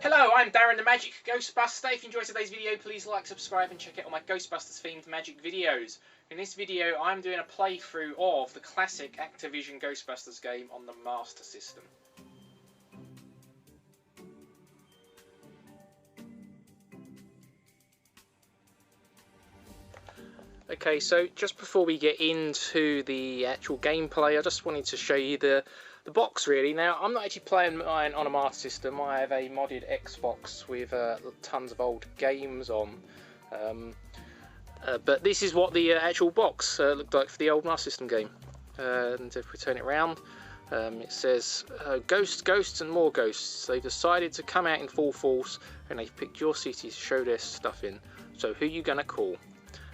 Hello, I'm Darren the Magic Ghostbuster. If you enjoyed today's video, please like, subscribe and check out all my Ghostbusters themed magic videos. In this video, I'm doing a playthrough of the classic Activision Ghostbusters game on the Master System. Okay, so just before we get into the actual gameplay, I just wanted to show you the box really. Now, I'm not actually playing mine on a Master System. I have a modded Xbox with tons of old games on. But this is what the actual box looked like for the old Master System game. And if we turn it around, it says ghosts, ghosts and more ghosts. They've decided to come out in full force and they've picked your city to show their stuff in. So who you gonna call?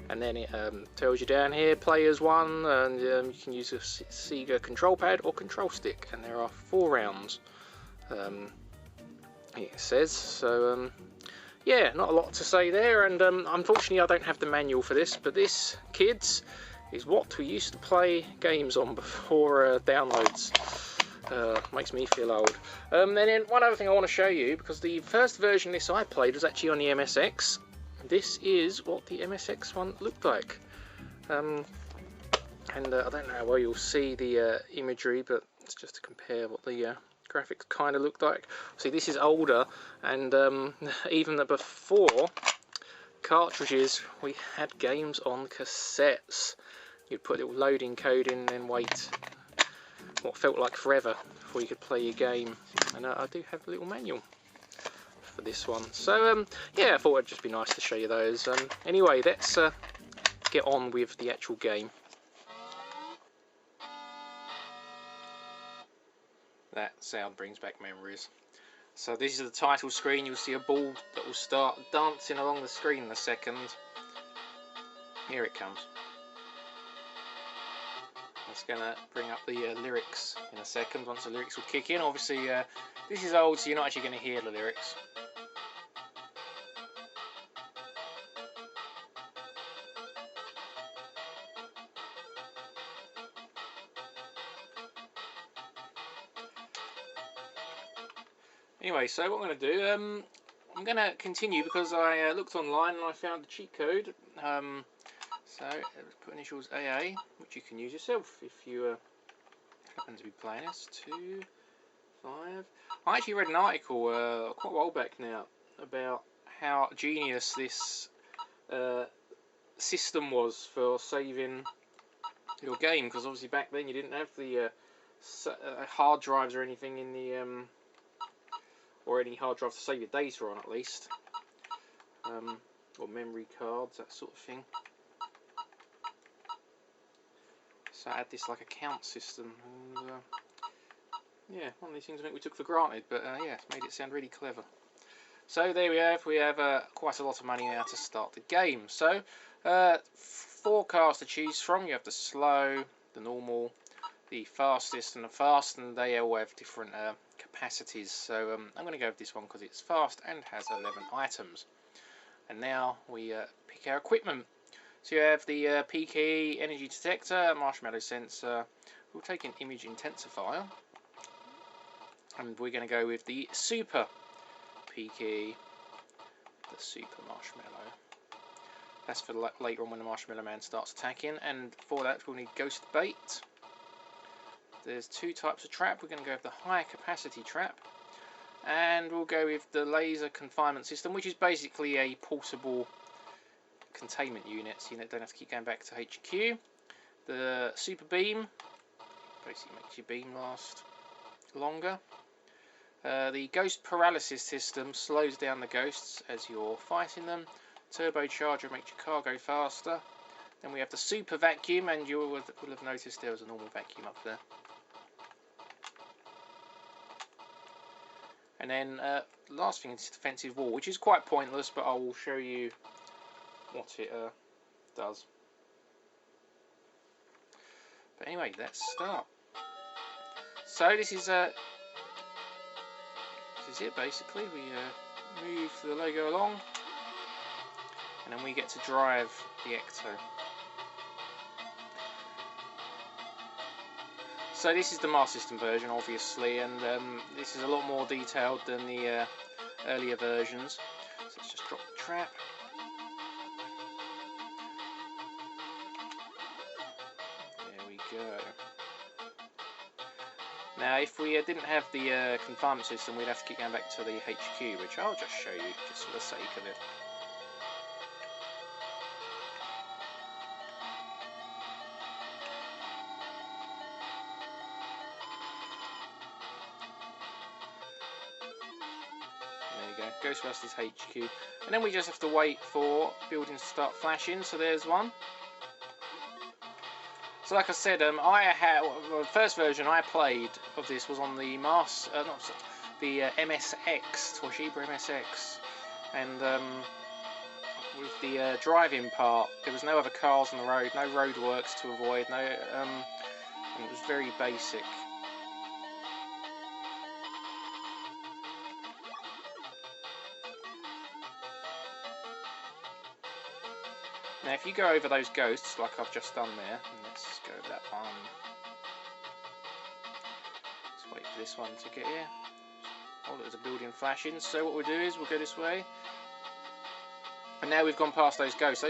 And then it tells you down here, players 1, and you can use a Sega control pad or control stick, and there are 4 rounds, it says. So yeah, not a lot to say there, and unfortunately I don't have the manual for this, but this, kids, is what we used to play games on before downloads. Makes me feel old. And then one other thing I want to show you, because the first version of this I played was actually on the MSX. This is what the MSX one looked like, and I don't know how well you'll see the imagery, but it's just to compare what the graphics kind of looked like. See, this is older, and even before cartridges, we had games on cassettes. You'd put a little loading code in, and then wait what felt like forever before you could play your game. And I do have a little manual for this one, so yeah, I thought it'd just be nice to show you those. Anyway, let's get on with the actual game. That sound brings back memories. So this is the title screen. You'll see a ball that will start dancing along the screen in a second. Here it comes. It's gonna bring up the lyrics in a second, once the lyrics will kick in. Obviously this is old, so you're not actually going to hear the lyrics. Anyway, so what I'm going to do, I'm going to continue because I looked online and I found the cheat code. So let's put initials AA, which you can use yourself if you happen to be playing this. 2, 5. I actually read an article quite a while back now about how genius this system was for saving your game, because obviously back then you didn't have the hard drives or anything in the or any hard drive to save your data on, at least, or memory cards, that sort of thing. So I had this like a count system, and yeah, one of these things I think we took for granted, but yeah, it's made it sound really clever. So there we have quite a lot of money now to start the game. So 4 cars to choose from. You have the slow, the normal, the fastest and the fast, and they all have different capacities. So I'm going to go with this one because it's fast and has 11 items. And now we pick our equipment. So you have the PKE energy detector, marshmallow sensor. We'll take an image intensifier, and we're going to go with the super PKE, the super marshmallow. That's for later on when the Marshmallow Man starts attacking. And for that we'll need ghost bait. There's 2 types of trap. We're going to go with the high capacity trap, and we'll go with the laser confinement system, which is basically a portable containment unit, so you don't have to keep going back to HQ. The super beam basically makes your beam last longer. The ghost paralysis system slows down the ghosts as you're fighting them. Turbocharger makes your car go faster. Then we have the super vacuum, and you will have noticed there was a normal vacuum up there. And then last thing is defensive wall, which is quite pointless, but I will show you what it does. But anyway, let's start. So this is it basically. We move the logo along, and then we get to drive the Ecto. So this is the Master System version, obviously, and this is a lot more detailed than the earlier versions. So let's just drop the trap. There we go. Now, if we didn't have the confinement system, we'd have to keep going back to the HQ, which I'll just show you, just for the sake of it. There you go, Ghostbusters HQ. And then we just have to wait for buildings to start flashing, so there's one. So like I said, the first version I played of this was on the MSX, Toshiba MSX, and with the driving part, there was no other cars on the road, no roadworks to avoid, and it was very basic. Now if you go over those ghosts, like I've just done there, and let's go over that one. Let's wait for this one to get here. Oh, there's a building flashing, so what we'll do is we'll go this way. And now we've gone past those ghosts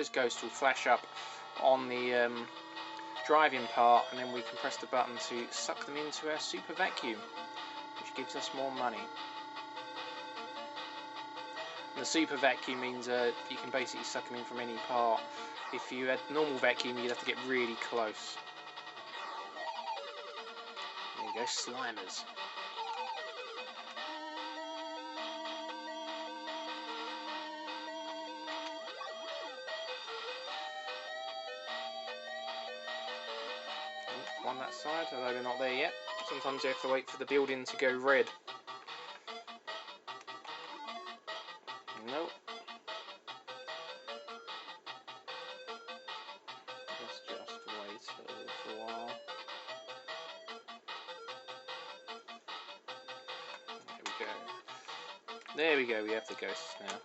will flash up on the driving part, and then we can press the button to suck them into our super vacuum, which gives us more money. And the super vacuum means you can basically suck them in from any part. If you had normal vacuum, you'd have to get really close. There you go, Slimers. On that side, although we're not there yet. Sometimes you have to wait for the building to go red. Nope. Let's just wait a little while. There we go, we have the ghosts now.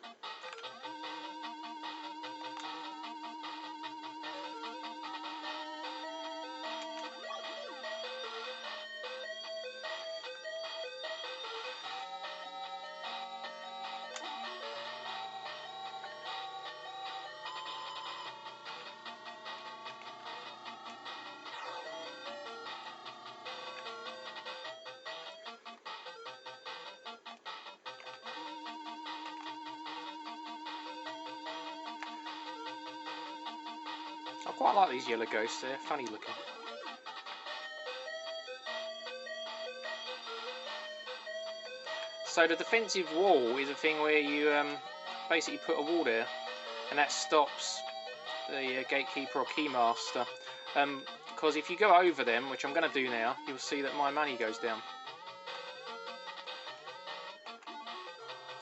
I quite like these yellow ghosts, they're funny looking. So the defensive wall is a thing where you basically put a wall there, and that stops the gatekeeper or keymaster. Because if you go over them, which I'm going to do now, you'll see that my money goes down.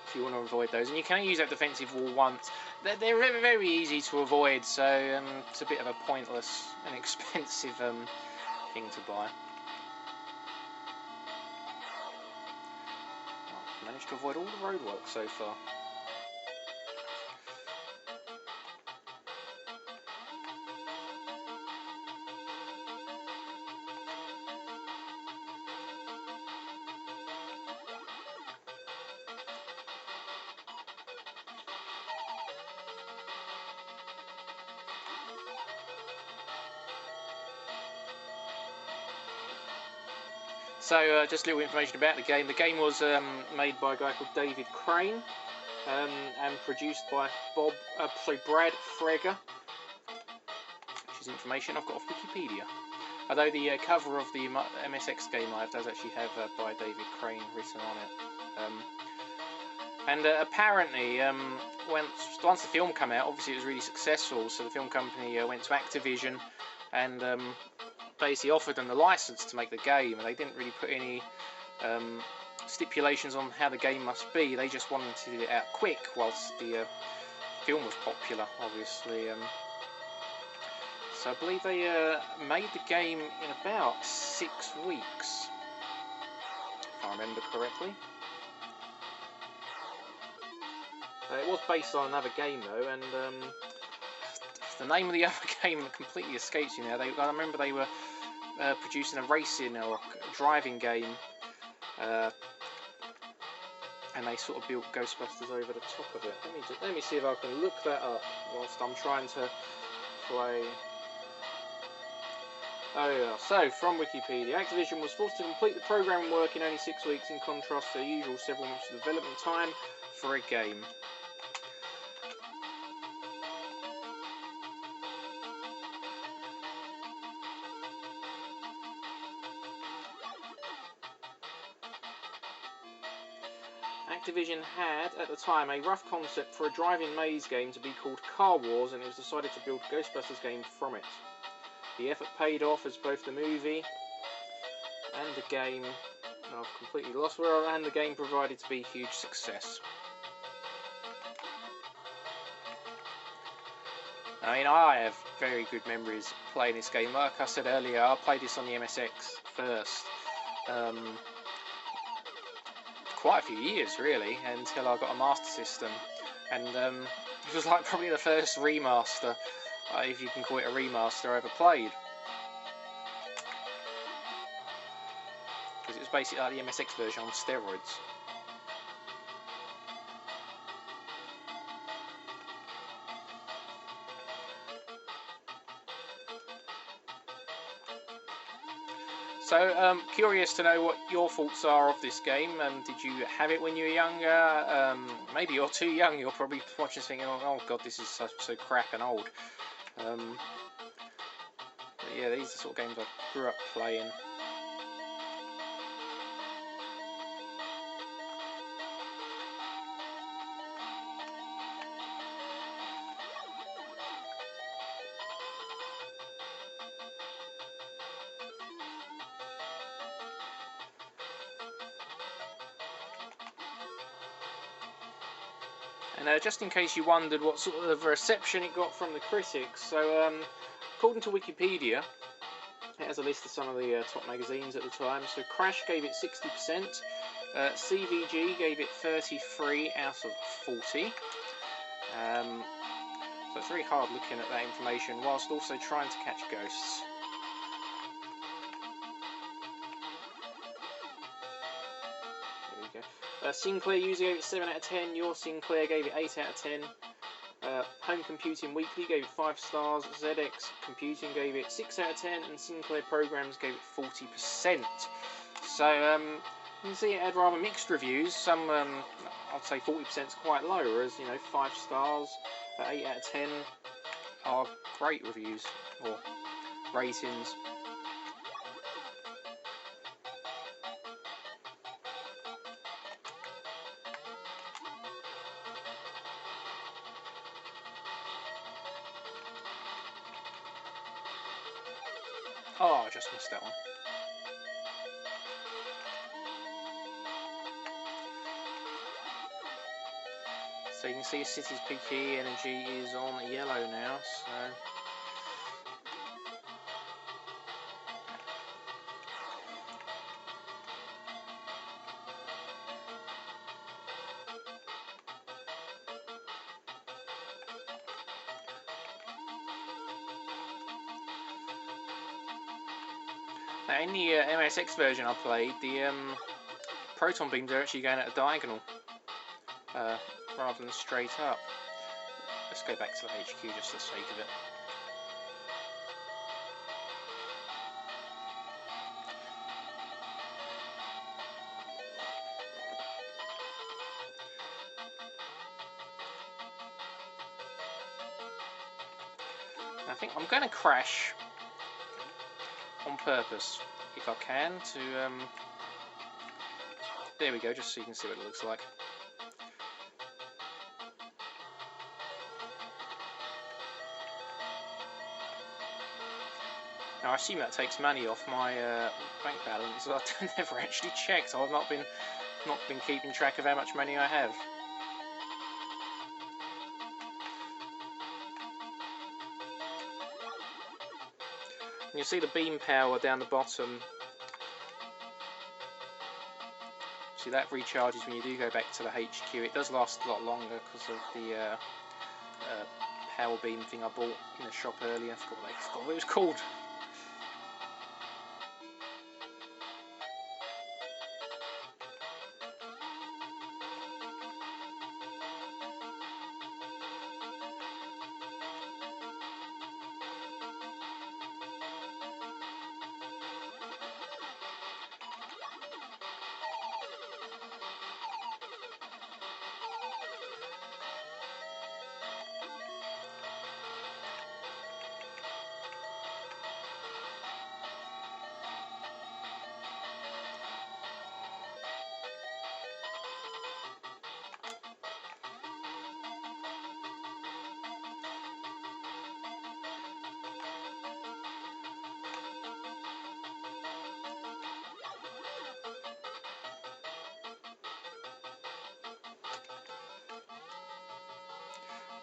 If you want to avoid those, and you can only use that defensive wall once. They're very, very easy to avoid, so it's a bit of a pointless and expensive thing to buy. I've managed to avoid all the roadworks so far. So just a little information about the game. The game was made by a guy called David Crane and produced by Brad Freger, which is information I've got off Wikipedia. Although the cover of the MSX game I have does actually have by David Crane written on it. And apparently, once the film came out, obviously it was really successful, so the film company went to Activision and basically offered them the license to make the game, and they didn't really put any stipulations on how the game must be. They just wanted to get it out quick whilst the film was popular, obviously. So I believe they made the game in about 6 weeks, if I remember correctly. It was based on another game though, and the name of the other game completely escapes me now. I remember they were producing a racing or driving game, and they sort of built Ghostbusters over the top of it. Let me see if I can look that up whilst I'm trying to play. Oh yeah. So from Wikipedia, Activision was forced to complete the programming work in only 6 weeks, in contrast to the usual several months of development time for a game. Activision had, at the time, a rough concept for a driving maze game to be called Car Wars, and it was decided to build a Ghostbusters game from it. The effort paid off, as both the movie and the game, I've completely lost where I am, and the game provided to be a huge success. I mean, I have very good memories playing this game. Like I said earlier, I played this on the MSX first. Quite a few years really, until I got a Master System, and it was like probably the first remaster, if you can call it a remaster, I ever played, because it was basically like the MSX version on steroids. So, curious to know what your thoughts are of this game. Did you have it when you were younger? Maybe you're too young. You're probably watching this thinking, "Oh God, this is so crap and old." But yeah, these are the sort of games I grew up playing. And just in case you wondered what sort of reception it got from the critics, so according to Wikipedia, it has a list of some of the top magazines at the time. So Crash gave it 60%, CVG gave it 33 out of 40. So it's very hard looking at that information whilst also trying to catch ghosts. Sinclair User gave it 7 out of 10, Your Sinclair gave it 8 out of 10, Home Computing Weekly gave it 5 stars, ZX Computing gave it 6 out of 10, and Sinclair Programs gave it 40%. So you can see it had rather mixed reviews. Some, I'd say 40% is quite low, whereas 5 stars, 8 out of 10 are great reviews, or ratings. Oh, I just missed that one. So you can see City's peaky energy is on yellow now, so... Now in the MSX version I played, the proton beams are actually going at a diagonal rather than straight up. Let's go back to the HQ just for the sake of it. I think I'm going to crash on purpose, if I can, to there we go, just so you can see what it looks like. Now I assume that takes money off my bank balance. I've never actually checked. I've not been keeping track of how much money I have. And you'll see the beam power down the bottom. obviously that recharges when you do go back to the HQ. It does last a lot longer because of the power beam thing I bought in the shop earlier. I forgot what it was called.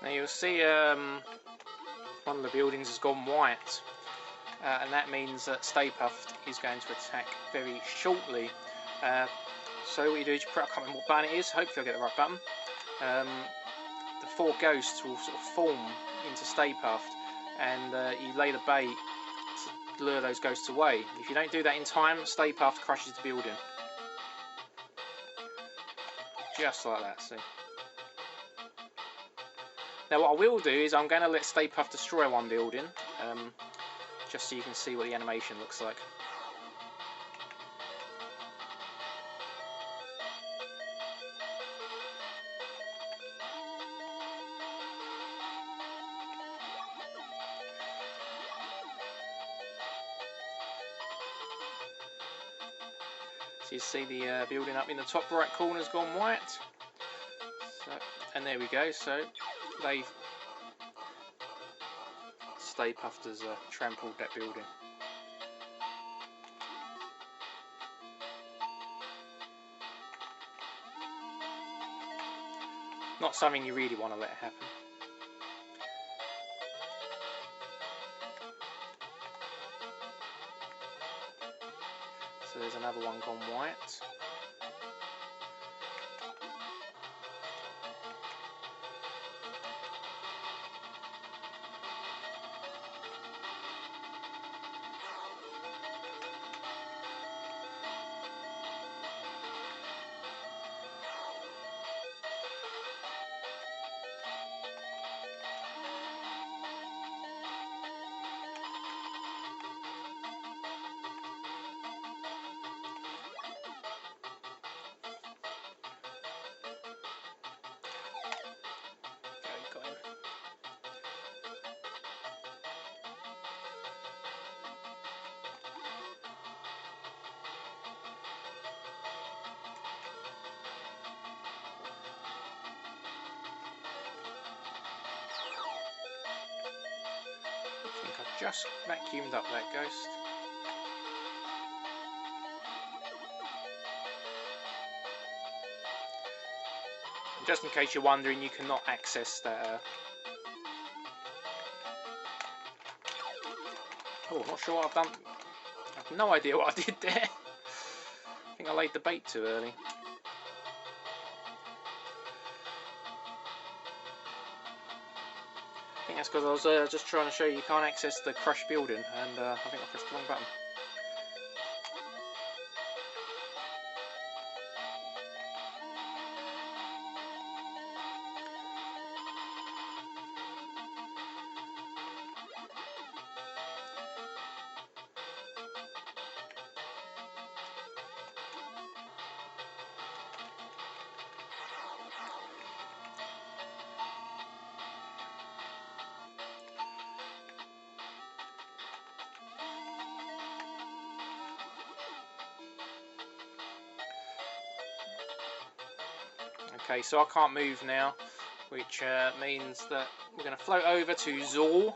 Now you'll see one of the buildings has gone white, and that means that Stay Puft is going to attack very shortly. So what you do is you I can't remember what button it is, hopefully I'll get the right button. The 4 ghosts will sort of form into Stay Puft, and you lay the bait to lure those ghosts away. If you don't do that in time, Stay Puft crushes the building. Just like that, see. Now what I will do is I'm going to let Stay Puft destroy one building, just so you can see what the animation looks like. So you see the building up in the top right corner has gone white. So, and there we go, so they've Stay Puft has trampled that building. Not something you really want to let happen. So there's another one gone white. I think I've just vacuumed up that ghost. And just in case you're wondering, you cannot access that. Oh, I'm not sure what I've done. I have no idea what I did there. I think I laid the bait too early. I think that's because I was just trying to show you can't access the crushed building, and I think I pressed the wrong button. Okay, so I can't move now, which means that we're going to float over to Zor,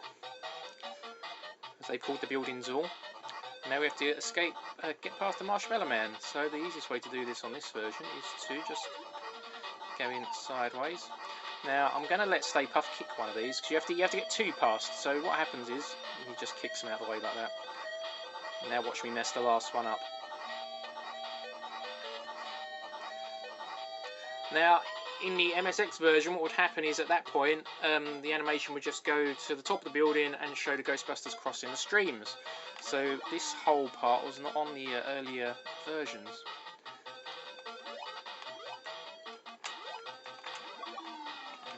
as they called the building Zor. Now we have to escape, get past the Marshmallow Man. So the easiest way to do this on this version is to just go in sideways. Now I'm going to let Stay Puft kick one of these, because you have to get 2 past. So what happens is he just kicks them out of the way like that. Now watch me mess the last one up. Now, in the MSX version, what would happen is at that point, the animation would just go to the top of the building and show the Ghostbusters crossing the streams. So this whole part was not on the earlier versions.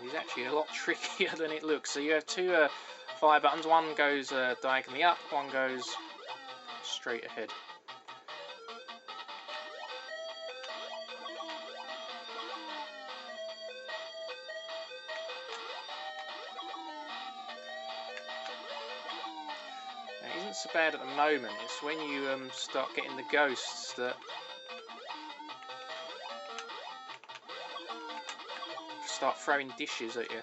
It's actually a lot trickier than it looks. So you have two fire buttons. One goes diagonally up, one goes straight ahead. It isn't so bad at the moment. It's when you start getting the ghosts that start throwing dishes at you.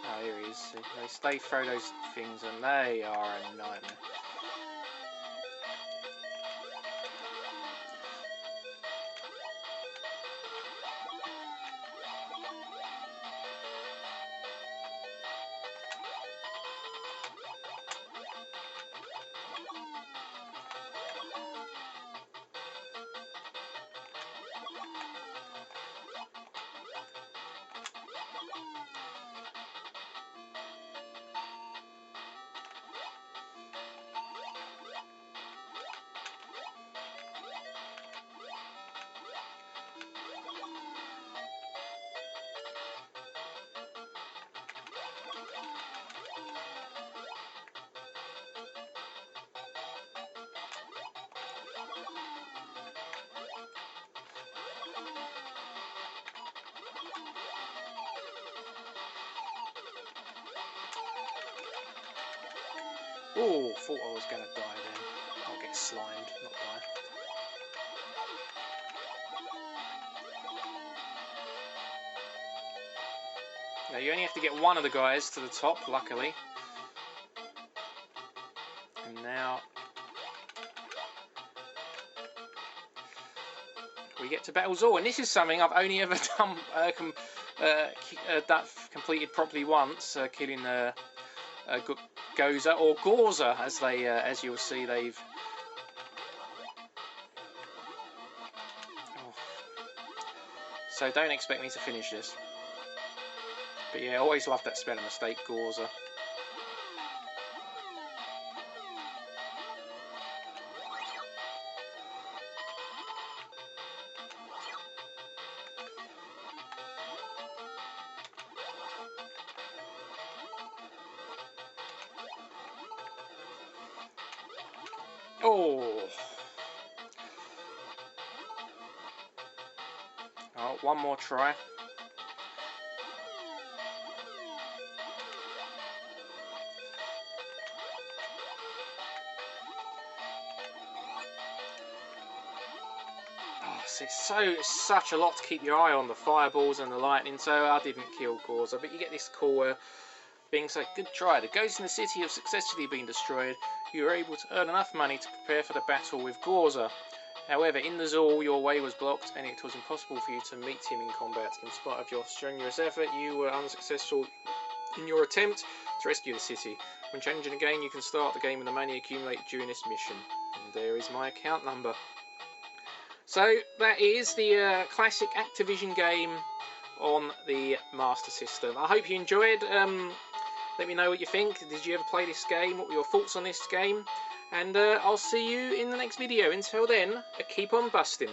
Oh, here he is. They throw those things and they are a nightmare. Oh, thought I was going to die then. I'll get slimed, not die. Now you only have to get one of the guys to the top, luckily. And now we get to Battle Zor, and this is something I've only ever done completed properly once, killing Gozer or Gorza, as they, as you'll see, they've. Oh. So don't expect me to finish this. But yeah, I always loved that spelling mistake, Gorza. Oh. Oh, one more try. Oh, it's such a lot to keep your eye on, the fireballs and the lightning, so I didn't kill Gorza, but you get this cool being so good try. The ghosts in the city have successfully been destroyed. You were able to earn enough money to prepare for the battle with Gorza. However, in the Zor, your way was blocked and it was impossible for you to meet him in combat. In spite of your strenuous effort, you were unsuccessful in your attempt to rescue the city. When challenging again, you can start the game with the money accumulated during this mission. And there is my account number. So, that is the classic Activision game on the Master System. I hope you enjoyed. Let me know what you think. Did you ever play this game? What were your thoughts on this game? And I'll see you in the next video. Until then, keep on busting.